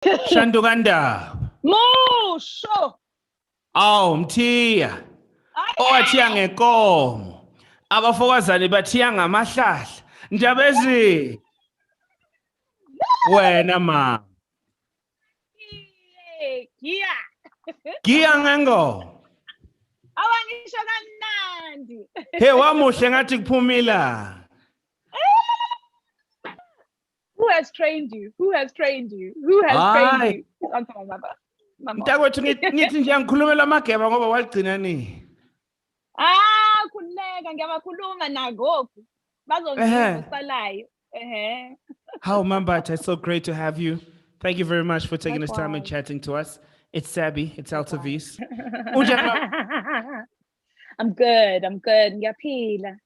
Shanduganda. Musho. Aw mthiya. Owathiya ngenkomo. Abafokazane bathiya ngamahlahla. Ndabezi. Wena ma. Giya. Giya ngengo. Awangisho kamnandi. Hey wamuhle ngathi kuphumila. Who has trained you? Who has trained you? Who has trained you? Answer my mother. Mntakwethu ngithi nje ngikhulumela amageba ngoba waligcina ni. Khuleka ngiyabakhuluma nagoku. Bazongizwa osalayo. How Mbatha, it's so great to have you. Thank you very much for taking this time and chatting to us. It's Sabby, it's Altavis. I'm good. Ngiyaphila.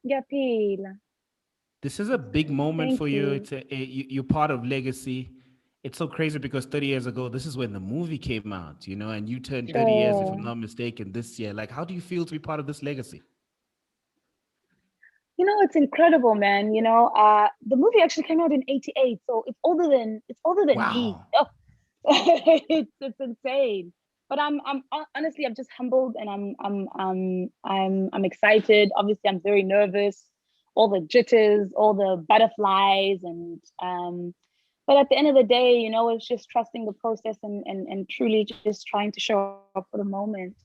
This is a big moment for you. It's you're part of legacy. It's so crazy because 30 years ago, this is when the movie came out, you know, and you turned 30 years, if I'm not mistaken, this year. Like, how do you feel to be part of this legacy? You know, it's incredible, man. You know, the movie actually came out in '88, so it's older than me. Oh, it's insane. But I'm honestly, I'm just humbled, and I'm excited. Obviously, I'm very nervous. All the jitters, all the butterflies, and but at the end of the day, you know, it's just trusting the process and truly just trying to show up for the moment.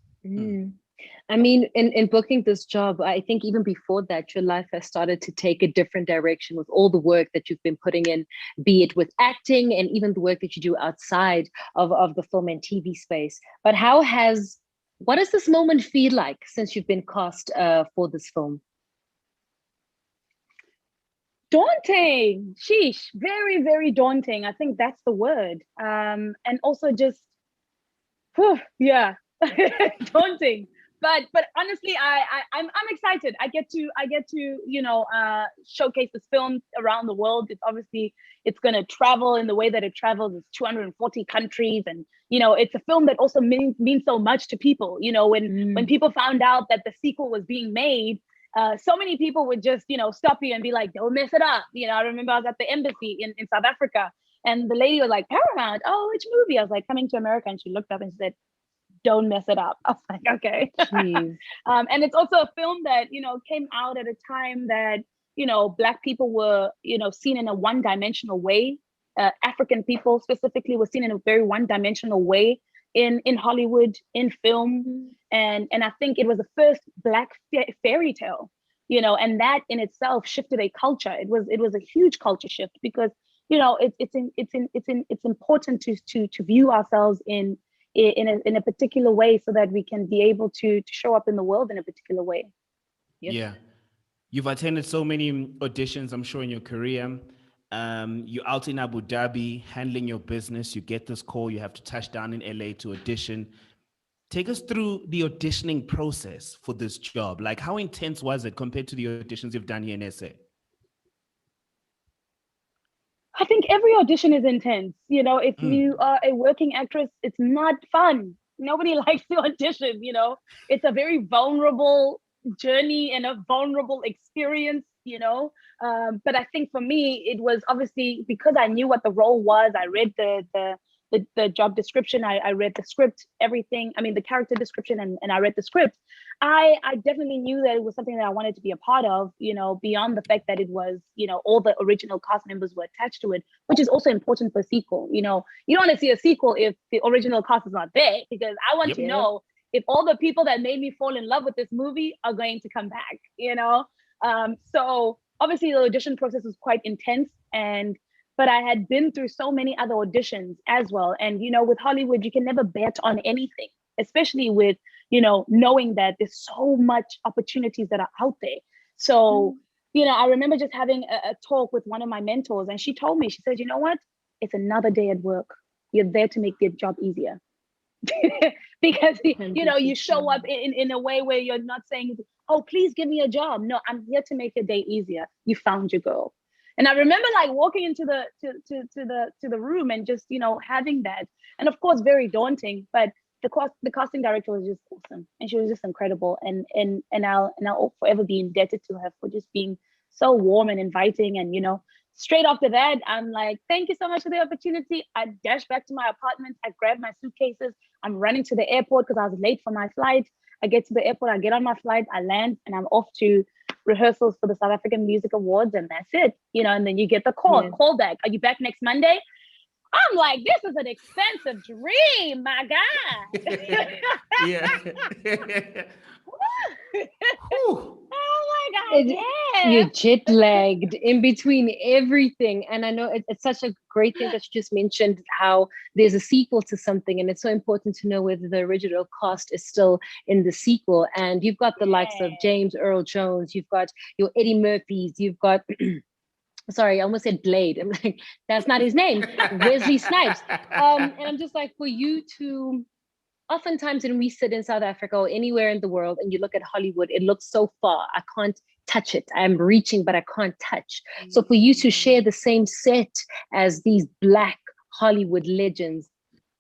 I mean, in booking this job, I think even before that, your life has started to take a different direction with all the work that you've been putting in, be it with acting and even the work that you do outside of the film and TV space. But what does this moment feel like since you've been cast for this film? Daunting. Sheesh. Very, very daunting. I think that's the word. And also just, yeah, daunting. But honestly, I'm excited. I get to you know showcase this film around the world. It's gonna travel in the way that it travels. It's 240 countries, and you know it's a film that also means so much to people. You know, when people found out that the sequel was being made, so many people would just stop you and be like, "Don't mess it up." You know, I remember I was at the embassy in South Africa, and the lady was like, "Paramount? Oh, which movie?" I was like, "Coming to America," and she looked up and she said, "Don't mess it up." I was like, okay. And it's also a film that, came out at a time that, Black people were, seen in a one-dimensional way. African people specifically were seen in a very one-dimensional way in Hollywood, in film. And I think it was the first Black fairy tale, and that in itself shifted a culture. It was a huge culture shift because, it's important to view ourselves in a particular way so that we can be able to show up in the world in a particular way. Yes. Yeah. You've attended so many auditions, I'm sure, in your career. You're out in Abu Dhabi handling your business. You get this call. You have to touch down in LA to audition. Take us through the auditioning process for this job. Like, how intense was it compared to the auditions you've done here in SA? I think every audition is intense. If you are a working actress, it's not fun. Nobody likes to audition, It's a very vulnerable journey and a vulnerable experience, But I think for me, it was obviously because I knew what the role was. I read the job description. I read the script, everything. I mean, the character description, and I read the script. I definitely knew that it was something that I wanted to be a part of, beyond the fact that it was, all the original cast members were attached to it, which is also important for a sequel. You don't want to see a sequel if the original cast is not there, because I want to know if all the people that made me fall in love with this movie are going to come back, So obviously the audition process was quite intense, but I had been through so many other auditions as well. And, with Hollywood, you can never bet on anything, especially with, knowing that there's so much opportunities that are out there. So, I remember just having a talk with one of my mentors, and she told me, she said, "You know what? It's another day at work. You're there to make their job easier." Because, you show up in a way where you're not saying, "Oh, please give me a job." No, I'm here to make your day easier. You found your girl. And I remember like walking into the room and just, having that. And of course, very daunting, but the casting director was just awesome. And she was just incredible. And I'll forever be indebted to her for just being so warm and inviting and, straight after that, I'm like, thank you so much for the opportunity. I dash back to my apartment. I grab my suitcases. I'm running to the airport because I was late for my flight. I get to the airport, I get on my flight, I land, and I'm off to rehearsals for the South African Music Awards, and that's it. And then you get the call back. Are you back next Monday? I'm like, this is an expensive dream, my God. Yeah. Oh my God, yeah. You're jet lagged in between everything. And I know it's such a great thing that you just mentioned how there's a sequel to something. And it's so important to know whether the original cast is still in the sequel. And you've got the likes of James Earl Jones, you've got your Eddie Murphys, you've got sorry, I almost said Blade. I'm like, that's not his name. Wesley Snipes. And I'm just like, for you to, oftentimes when we sit in South Africa or anywhere in the world and you look at Hollywood, it looks so far. I can't touch it. I'm reaching, but I can't touch. So for you to share the same set as these Black Hollywood legends,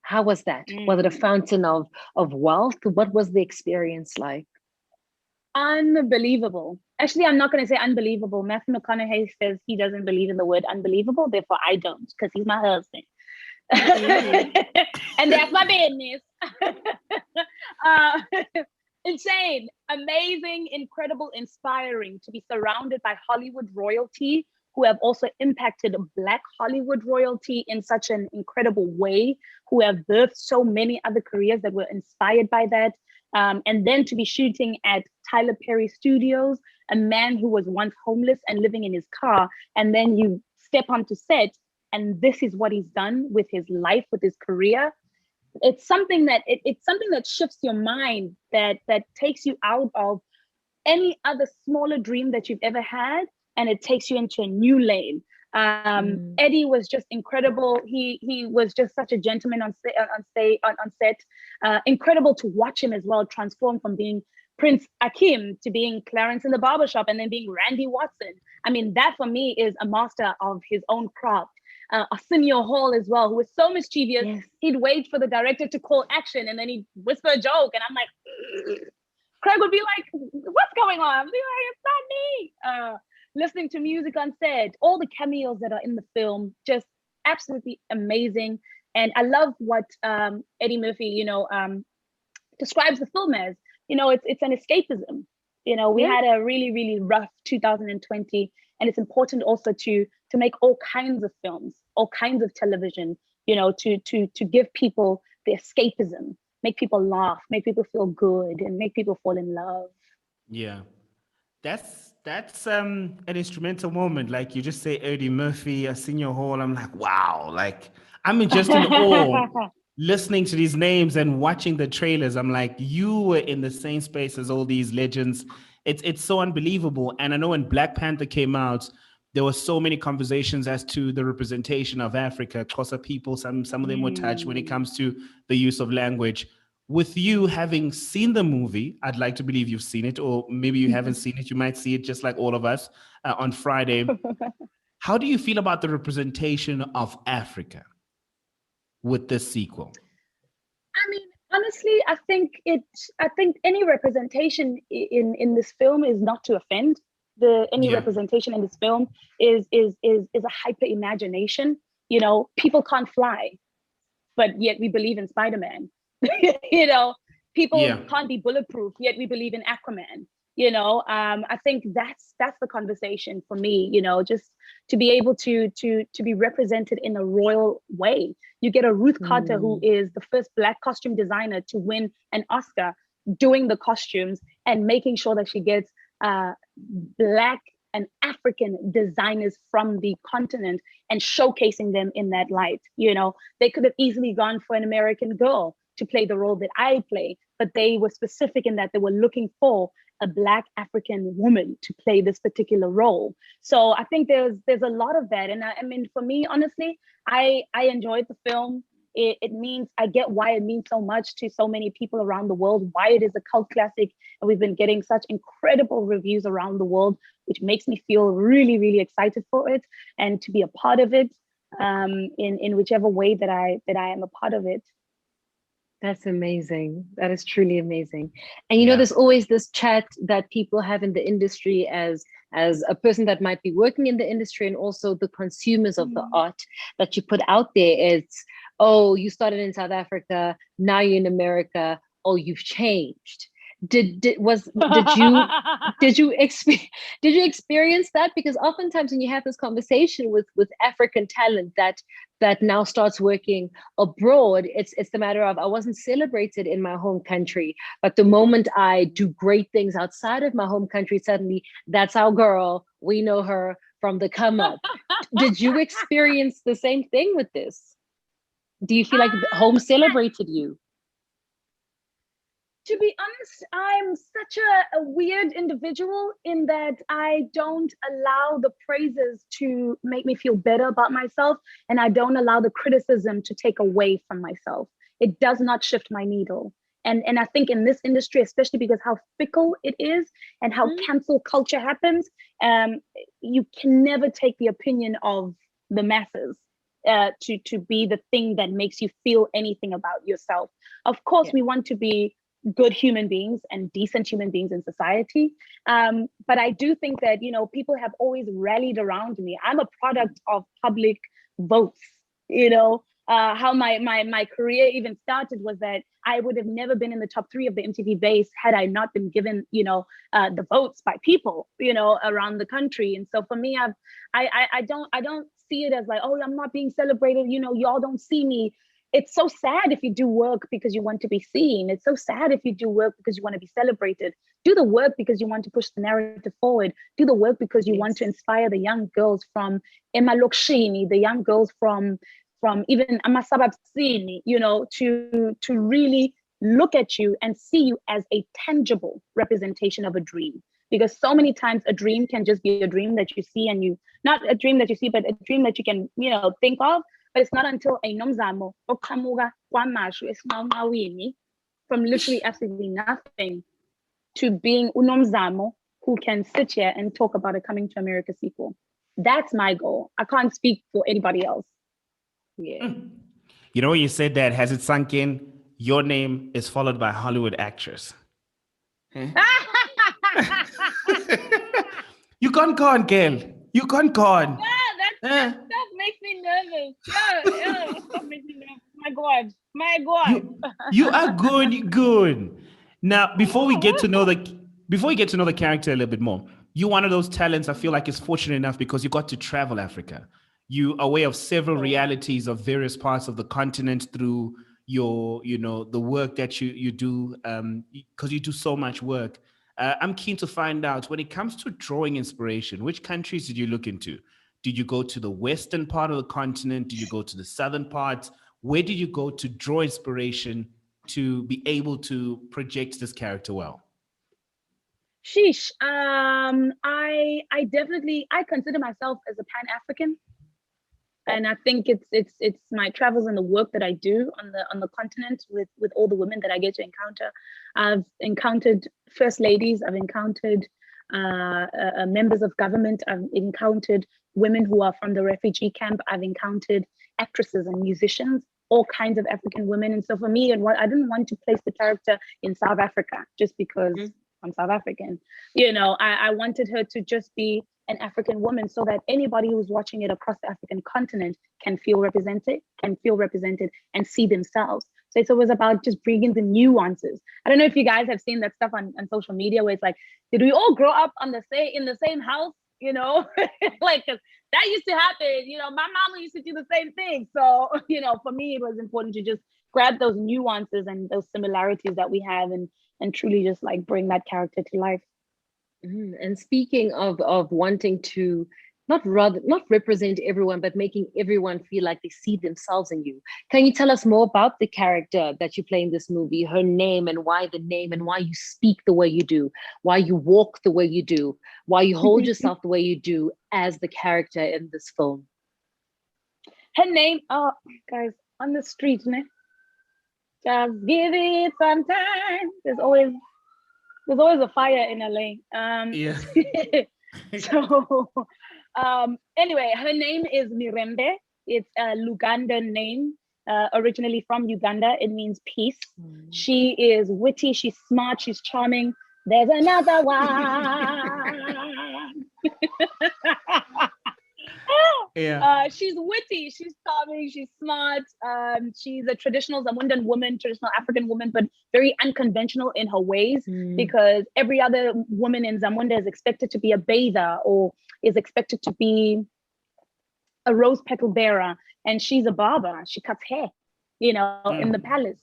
how was that? Was it a fountain of wealth? What was the experience like? Unbelievable. Actually, I'm not going to say unbelievable. Matthew McConaughey says he doesn't believe in the word unbelievable. Therefore, I don't, because he's my husband. And that's my business. Insane, amazing, incredible, inspiring to be surrounded by Hollywood royalty who have also impacted Black Hollywood royalty in such an incredible way, who have birthed so many other careers that were inspired by that. And then to be shooting at Tyler Perry Studios, a man who was once homeless and living in his car, and then you step onto set and this is what he's done with his life, with his career. It's something that it's something that shifts your mind, that takes you out of any other smaller dream that you've ever had, and it takes you into a new lane. Eddie was just incredible. He was just such a gentleman on set. Incredible to watch him as well transform from being Prince Akeem to being Clarence in the barbershop and then being Randy Watson. I mean, that for me is a master of his own craft. Arsenio Hall as well, who was so mischievous. Yes. He'd wait for the director to call action and then he'd whisper a joke. And I'm like, Craig would be like, what's going on? I'm like, it's not me. Listening to music on set, all the cameos that are in the film, just absolutely amazing. And I love what Eddie Murphy, describes the film as. It's an escapism. We had a really, really rough 2020, and it's important also to make all kinds of films, all kinds of television, to give people the escapism, make people laugh, make people feel good, and make people fall in love. Yeah. That's an instrumental moment. Like you just say Eddie Murphy, Arsenio Hall. I'm like, wow, like I'm just in awe listening to these names and watching the trailers. I'm like, you were in the same space as all these legends. It's so unbelievable. And I know when Black Panther came out, there were so many conversations as to the representation of Africa, Xhosa people. Some of them were touched when it comes to the use of language. With you having seen the movie, I'd like to believe you've seen it, or maybe you haven't seen it. You might see it just like all of us on Friday. How do you feel about the representation of Africa with this sequel? I mean, honestly, I think any representation in this film is not to offend. Any representation in this film is a hyper imagination. People can't fly, but yet we believe in Spider-Man. People can't be bulletproof, yet we believe in Aquaman. I think that's the conversation for me. Just to be able to be represented in a royal way. You get a Ruth Carter, who is the first Black costume designer to win an Oscar, doing the costumes and making sure that she gets Black and African designers from the continent and showcasing them in that light. They could have easily gone for an American girl to play the role that I play, but they were specific in that they were looking for a Black African woman to play this particular role. So I think there's a lot of that. And I mean, for me, honestly, I enjoyed the film. It means, I get why it means so much to so many people around the world, why it is a cult classic. And we've been getting such incredible reviews around the world, which makes me feel really, really excited for it and to be a part of it in whichever way that I am a part of it. That's amazing. That is truly amazing. And Yeah. there's always this chat that people have in the industry as a person that might be working in the industry and also the consumers of the Mm. art that you put out there. It's, oh, you started in South Africa, now you're in America, oh, you've changed. Did you did you experience that? Because oftentimes when you have this conversation with African talent that now starts working abroad, it's the matter of, I wasn't celebrated in my home country, but the moment I do great things outside of my home country, suddenly that's our girl. We know her from the come up. Did you experience the same thing with this? Do you feel like home celebrated you? To be honest, I'm such a weird individual in that I don't allow the praises to make me feel better about myself, and I don't allow the criticism to take away from myself. It does not shift my needle. And I think in this industry, especially because how fickle it is and how cancel culture happens, you can never take the opinion of the masses to be the thing that makes you feel anything about yourself. Of course, Yeah. we want to be good human beings and decent human beings in society. But I do think that, people have always rallied around me. I'm a product of public votes, how my career even started was that I would have never been in the top 3 of the MTV base had I not been given, the votes by people, around the country. And so for me, I don't see it as like, oh, I'm not being celebrated. Y'all don't see me. It's so sad if you do work because you want to be seen. It's so sad if you do work because you want to be celebrated. Do the work because you want to push the narrative forward. Do the work because you want to inspire the young girls from Emalokshini, the young girls from even Amasababsini, to really look at you and see you as a tangible representation of a dream. Because so many times a dream can just be a dream that you see and not a dream that you see, but a dream that you can, think of. But it's not until a Nomzamo Okamuga Kwamashu is from literally absolutely nothing to being Unomzamo who can sit here and talk about a Coming to America sequel. That's my goal. I can't speak for anybody else. Yeah. When you said that, has it sunk in? Your name is followed by Hollywood actress. You can't go on, girl. You can't go on. That makes me nervous. Yeah, that makes me nervous. My God. You are good. Now, before we get to know the character a little bit more, you're one of those talents I feel like is fortunate enough because you got to travel Africa. You are aware of several realities of various parts of the continent through your, the work that you do, because you do so much work. I'm keen to find out, when it comes to drawing inspiration, which countries did you look into? Did you go to the western part of the continent? Did you go to the southern part? Where did you go to draw inspiration to be able to project this character well? Sheesh. I definitely consider myself as a Pan-African. And I think it's my travels and the work that I do on the continent with all the women that I get to encounter. I've encountered first ladies. I've encountered members of government. I've encountered women who are from the refugee camp. I've encountered actresses and musicians, all kinds of African women. And so for me, I didn't want to place the character in South Africa just because I'm South African. I wanted her to just be an African woman so that anybody who's watching it across the African continent can feel represented and see themselves. So it was about just bringing the nuances. I don't know if you guys have seen that stuff on social media where it's like, did we all grow up in the same house? Like, 'cause that used to happen. My mama used to do the same thing. So, for me, it was important to just grab those nuances and those similarities that we have and truly just like bring that character to life. And speaking of wanting to not represent everyone, but making everyone feel like they see themselves in you, can you tell us more about the character that you play in this movie, her name and why you speak the way you do, why you walk the way you do, why you hold yourself the way you do as the character in this film? Her name, guys, on the street, ne? Just give it some time. There's always a fire in LA. Yeah. So anyway, her name is Mirembe. It's a Lugandan name. originally from Uganda. It means peace. She is witty, she's smart, she's charming. There's another one. She's witty, she's charming, she's smart. She's a traditional Zamundan woman, traditional African woman, but very unconventional in her ways, because every other woman in Zamunda is expected to be a bather or is expected to be a rose petal bearer, and she's a barber. She cuts hair, in the palace.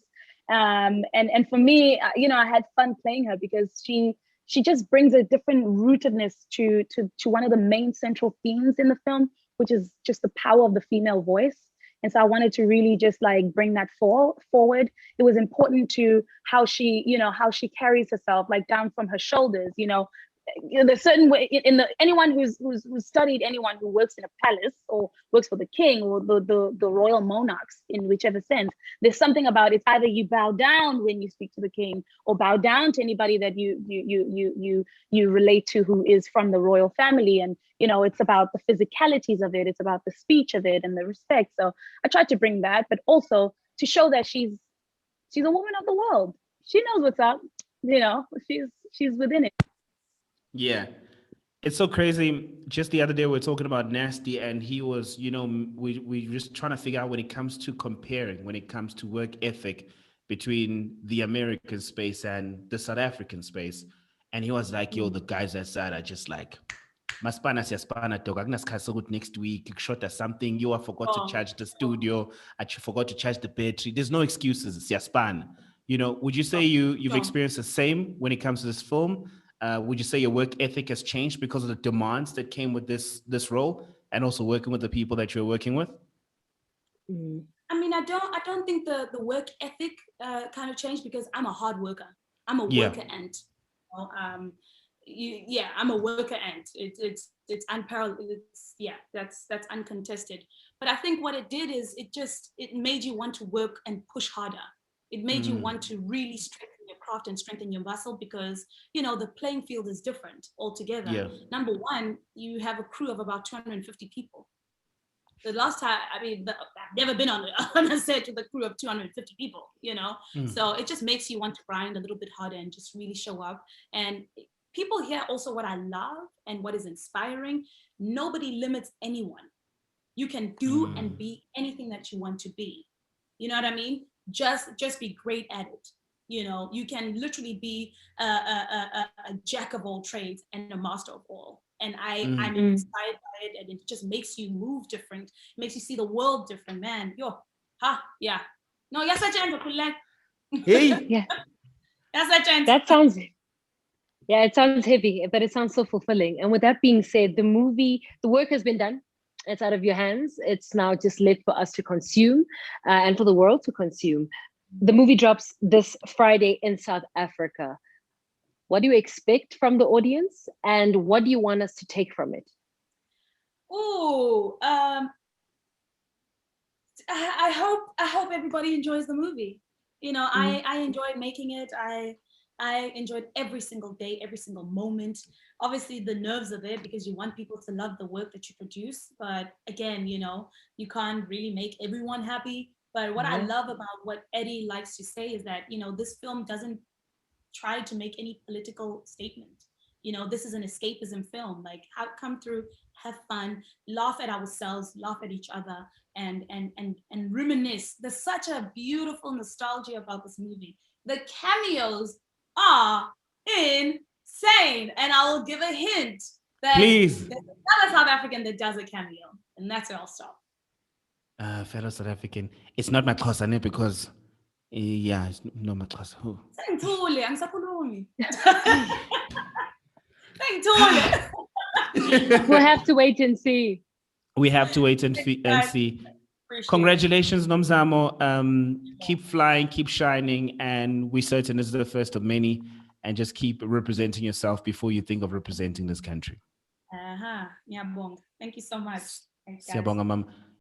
And for me, I had fun playing her because she just brings a different rootedness to one of the main central themes in the film, which is just the power of the female voice. And so I wanted to really just like bring that forward. It was important to how she carries herself, like down from her shoulders, there's certain way anyone who's studied anyone who works in a palace or works for the king or the royal monarchs in whichever sense, there's something about it's either you bow down when you speak to the king or bow down to anybody that you relate to who is from the royal family. And it's about the physicalities of it, it's about the speech of it and the respect. So I tried to bring that, but also to show that she's a woman of the world. She knows what's up, she's within it. Yeah. It's so crazy. Just the other day, we were talking about Nasty, and he was, we just trying to figure out when it comes to comparing, when it comes to work ethic between the American space and the South African space. And he was like, yo, the guys outside are just like, Maspana siyaspana dog. Agnaskhaso next week, you shot at something, you forgot to charge the studio, you forgot to charge the battery. There's no excuses, siyaspana. Would you say you've experienced the same when it comes to this film? Would you say your work ethic has changed because of the demands that came with this role, and also working with the people that you're working with? I mean, I don't think the work ethic kind of changed, because I'm a hard worker. I'm a worker ant. I'm a worker ant. It's unparalleled. That's uncontested. But I think what it did is it made you want to work and push harder. It made you want to really strengthen your craft and strengthen your muscle, because the playing field is different altogether. Yeah. Number one, you have a crew of about 250 people. The last time, I've never been on a set with a crew of 250 people. So it just makes you want to grind a little bit harder and just really show up. And people here also, what I love and what is inspiring, nobody limits anyone. You can do and be anything that you want to be. You know what I mean? Just be great at it. You can literally be a jack of all trades and a master of all. And I'm inspired by it, and it just makes you move different. It makes you see the world different, man. No, yes, I can. Hey, yeah, that sounds. Yeah, it sounds heavy, but it sounds so fulfilling. And with that being said, the work has been done. It's out of your hands. It's now just left for us to consume and for the world to consume. The movie drops this Friday in South Africa. What do you expect from the audience, and what do you want us to take from it? I hope everybody enjoys the movie. I enjoyed making it. I enjoyed every single day, every single moment. Obviously, the nerves are there because you want people to love the work that you produce. But again, you can't really make everyone happy. But what I love about what Eddie likes to say is that, this film doesn't try to make any political statement. This is an escapism film. Like, come through, have fun, laugh at ourselves, laugh at each other, and reminisce. There's such a beautiful nostalgia about this movie. The cameos are insane, and I will give a hint that please, there's another South African that does a cameo, and that's where I'll stop. Fellow South African, it's not my cousin because it's not my cousin. We'll have to wait and see. We have to wait and see. Congratulations, Nomzamo. Keep flying, keep shining, and we're certain this is the first of many. And just keep representing yourself before you think of representing this country. Thank you so much. Siyabonga, ma'am.